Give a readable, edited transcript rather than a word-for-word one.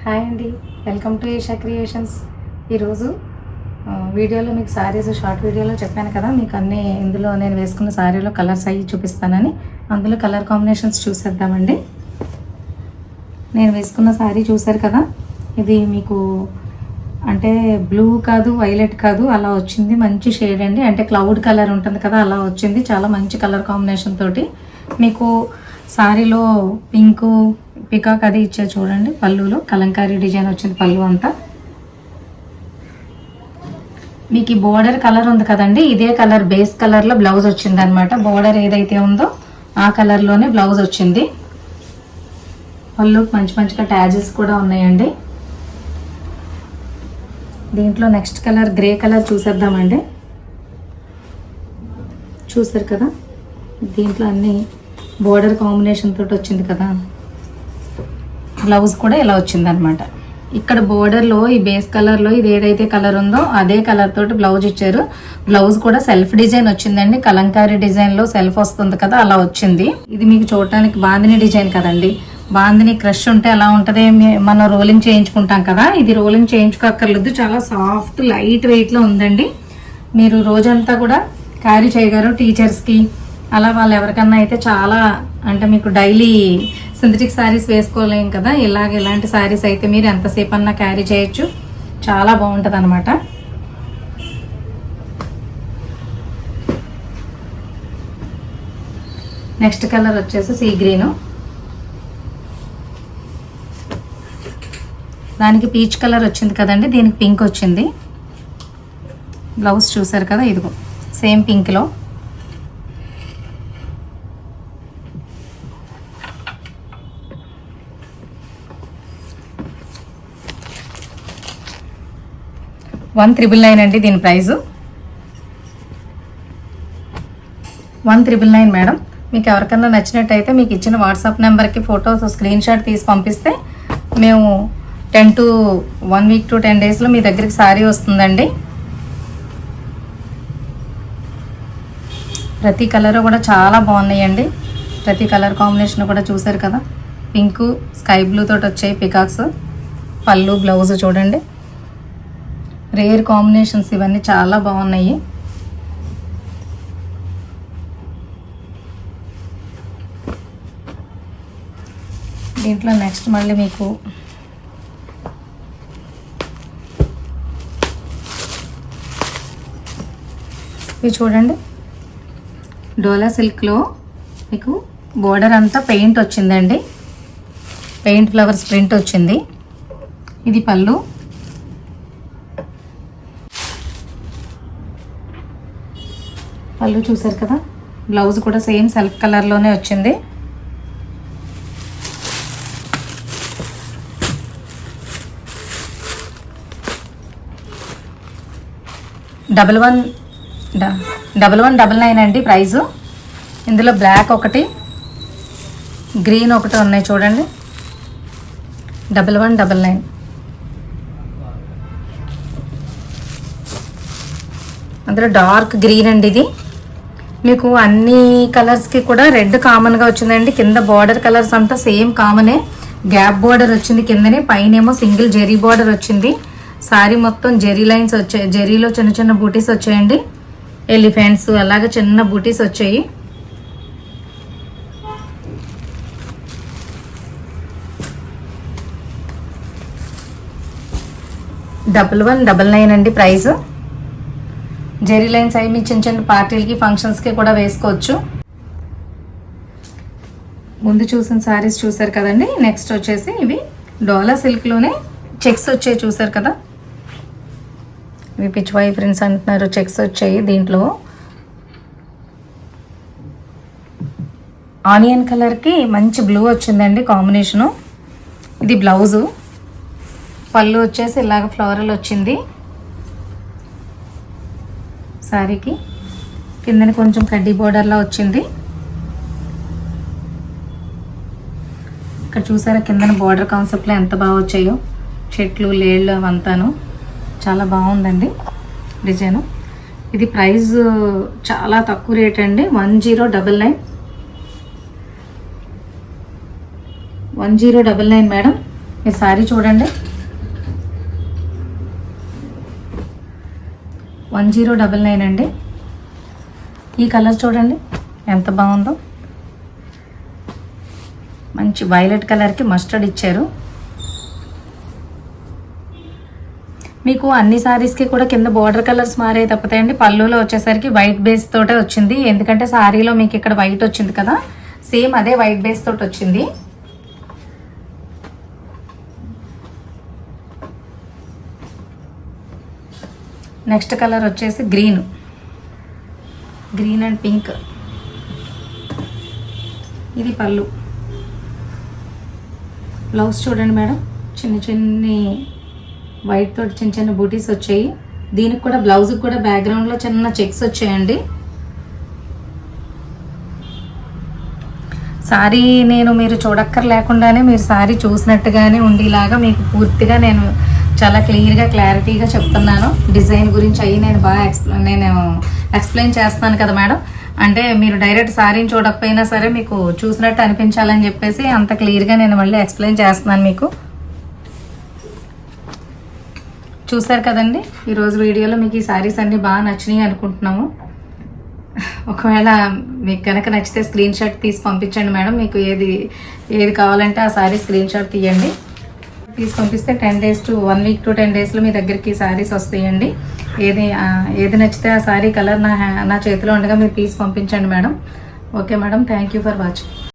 Hi అండి, welcome to Isha creations. ఈరోజు వీడియోలో మీకు శారీస్ షార్ట్ వీడియోలో చెప్పాను కదా, మీకు అన్నీ ఇందులో నేను వేసుకున్న శారీలో కలర్స్ అయ్యి చూపిస్తానని. అందులో కలర్ కాంబినేషన్స్ చూసేద్దామండి. నేను వేసుకున్న శారీ చూసారు కదా, ఇది మీకు అంటే బ్లూ కాదు వైలెట్ కాదు అలా వచ్చింది. మంచి షేడ్ అండి, అంటే క్లౌడ్ కలర్ ఉంటుంది కదా అలా వచ్చింది. చాలా మంచి కలర్ కాంబినేషన్ తోటి మీకు శారీలో పింకు పికాక్ అది ఇచ్చే చూడండి. పళ్ళులో కలంకారీ డిజైన్ వచ్చింది పళ్ళు అంతా. మీకు ఈ బోర్డర్ కలర్ ఉంది కదండి, ఇదే కలర్ బేస్ కలర్లో బ్లౌజ్ వచ్చింది అనమాట. బోర్డర్ ఏదైతే ఉందో ఆ కలర్లోనే బ్లౌజ్ వచ్చింది. పళ్ళు మంచి మంచిగా ట్యాజెస్ కూడా ఉన్నాయండి. దీంట్లో నెక్స్ట్ కలర్ గ్రే కలర్ చూసేద్దామండి. చూసారు కదా, దీంట్లో అన్ని బోర్డర్ కాంబినేషన్ తోటి వచ్చింది కదా. బ్లౌజ్ కూడా ఇలా వచ్చింది అనమాట. ఇక్కడ బోర్డర్లో ఈ బేస్ కలర్లో ఇది ఏదైతే కలర్ ఉందో అదే కలర్ తోటి బ్లౌజ్ ఇచ్చారు. బ్లౌజ్ కూడా సెల్ఫ్ డిజైన్ వచ్చిందండి. కలంకారీ డిజైన్లో సెల్ఫ్ వస్తుంది కదా అలా వచ్చింది. ఇది మీకు చూడటానికి బాందిని డిజైన్ కదండి. బాందిని క్రష్ ఉంటే ఎలా ఉంటుంది, మనం రోలింగ్ చేయించుకుంటాం కదా, ఇది రోలింగ్ చేయించుకోక్కర్లేదు. చాలా సాఫ్ట్ లైట్ వెయిట్లో ఉందండి. మీరు రోజంతా కూడా క్యారీ చేయగలరు. టీచర్స్కి అలా వాళ్ళు ఎవరికన్నా అయితే చాలా అంటే మీకు డైలీ సింథటిక్ శారీస్ వేసుకోలేం కదా, ఇలాంటి శారీస్ అయితే మీరు ఎంతసేపు అన్నా క్యారీ చేయొచ్చు. చాలా బాగుంటుంది అనమాట. నెక్స్ట్ కలర్ వచ్చేసి సీ గ్రీను, దానికి పీచ్ కలర్ వచ్చింది కదండి, దీనికి పింక్ వచ్చింది. బ్లౌజ్ చూసారు కదా, ఇదిగో సేమ్ పింక్లో. $1,999 అండి దీని ప్రైజు. 1,999 మేడం. మీకు ఎవరికన్నా నచ్చినట్టయితే మీకు ఇచ్చిన వాట్సాప్ నెంబర్కి ఫొటోస్ స్క్రీన్ షాట్ తీసి పంపిస్తే మేము 1 week to 10 daysలో మీ దగ్గరికి శారీ వస్తుందండి. ప్రతి కలర్ కూడా చాలా బాగున్నాయండి. ప్రతి కలర్ కాంబినేషన్ కూడా చూసారు కదా. పింకు స్కై బ్లూ తోటి వచ్చాయి పికాక్స్. పళ్ళు బ్లౌజ్ చూడండి, రేర్ కాంబినేషన్స్ ఇవన్నీ చాలా బాగున్నాయి. దీంట్లో నెక్స్ట్ మళ్ళీ మీకు ఇవి చూడండి, డోలా సిల్క్లో మీకు బోర్డర్ అంతా పెయింట్ వచ్చిందండి. పెయింట్ ఫ్లవర్స్ ప్రింట్ వచ్చింది. ఇది పళ్ళు. పళ్ళు చూసారు కదా. బ్లౌజ్ కూడా సేమ్ సెల్ఫ్ కలర్లోనే వచ్చింది. $1199 అండి ప్రైజు. ఇందులో బ్లాక్ ఒకటి గ్రీన్ ఒకటి ఉన్నాయి చూడండి. 1199. అందులో డార్క్ గ్రీన్ అండి ఇది. మీకు అన్ని కలర్స్కి కూడా రెడ్ కామన్గా వచ్చిందండి. కింద బార్డర్ కలర్స్ అంతా సేమ్ కామనే. గ్యాప్ బార్డర్ వచ్చింది కిందనే, పైన ఏమో సింగిల్ జెరీ బార్డర్ వచ్చింది. శారీ మొత్తం జెరీ లైన్స్ వచ్చాయి. జెరీలో చిన్న చిన్న బూటీస్ వచ్చాయండి. ఎలిఫెంట్స్ అలాగే చిన్న బూటీస్ వచ్చాయి. $1199 అండి ప్రైస్. జెరీ లైన్స్ అవి మీ చిన్న చిన్న పార్టీలకి ఫంక్షన్స్కి కూడా వేసుకోవచ్చు. ముందు చూసిన శారీస్ చూసారు కదండి. నెక్స్ట్ వచ్చేసి ఇవి డోలా సిల్క్లోనే చెక్స్ వచ్చాయి చూసారు కదా. ఇవి పిచ్వాయి ఫ్రెండ్స్ అంటున్నారు, చెక్స్ వచ్చాయి. దీంట్లో ఆనియన్ కలర్కి మంచి బ్లూ వచ్చిందండి కాంబినేషను. ఇది బ్లౌజు. పళ్ళు వచ్చేసి ఇలాగ ఫ్లోరల్ వచ్చింది శారీకి. కిందని కొంచెం కడ్డీ బోర్డర్లా వచ్చింది. ఇక్కడ చూసారా కిందన బోర్డర్ కాన్సెప్ట్లో ఎంత బాగా వచ్చాయో, చెట్లు లేళ్ళు అవంతాను. చాలా బాగుందండి డిజైను. ఇది ప్రైస్ చాలా తక్కువ రేట్ అండి. 1099 మేడం. మీరు శారీ చూడండి, 1099 అండి. ఈ కలర్ చూడండి ఎంత బాగుందో, మంచి వైలెట్ కలర్కి మస్టర్డ్ ఇచ్చారు. మీకు అన్ని సారీస్కి కూడా కింద బోర్డర్ కలర్స్ మారే తప్పుతాయండి. పళ్ళులో వచ్చేసరికి వైట్ బేస్ తోటే వచ్చింది, ఎందుకంటే సారీలో మీకు ఇక్కడ వైట్ వచ్చింది కదా, సేమ్ అదే వైట్ బేస్ తోటి వచ్చింది. నెక్స్ట్ కలర్ వచ్చేసి గ్రీన్ అండ్ పింక్. ఇది పళ్ళు. బ్లౌజ్ చూడండి మేడం, చిన్ని వైట్ తోటి చిన్న బూటీస్ వచ్చాయి. దీనికి కూడా బ్లౌజ్కి కూడా బ్యాక్గ్రౌండ్లో చిన్న చెక్స్ వచ్చాయండి. సారీ మీరు చూడక్కర్ లేకుండానే మీరు సారీ చూసినట్టుగానే ఉండేలాగా మీకు పూర్తిగా నేను చాలా క్లారిటీగా చెప్తున్నాను. డిజైన్ గురించి అయ్యి నేను బాగా ఎక్స్ప్లెయిన్ చేస్తాను కదా మేడం. అంటే మీరు డైరెక్ట్ సారీని చూడకపోయినా సరే మీకు చూసినట్టు అనిపించాలని చెప్పేసి అంత క్లియర్గా నేను మళ్ళీ ఎక్స్ప్లెయిన్ చేస్తున్నాను మీకు. చూసారు కదండి, ఈరోజు వీడియోలో మీకు ఈ సారీస్ అన్నీ బాగా నచ్చినాయి అనుకుంటున్నాము. ఒకవేళ మీకు కనుక నచ్చితే స్క్రీన్ షాట్ తీసి పంపించండి మేడం. మీకు ఏది కావాలంటే ఆ సారీ స్క్రీన్ షాట్ తీయండి, తీసి పంపిస్తే 10 days to 1 week to 10 daysలో మీ దగ్గరికి సారీస్ వస్తాయండి. ఏది నచ్చితే ఆ సారీ కలర్ నా చేతిలో ఉండగా మీరు తీసి పంపించండి madam. Okay madam, thank you for watching.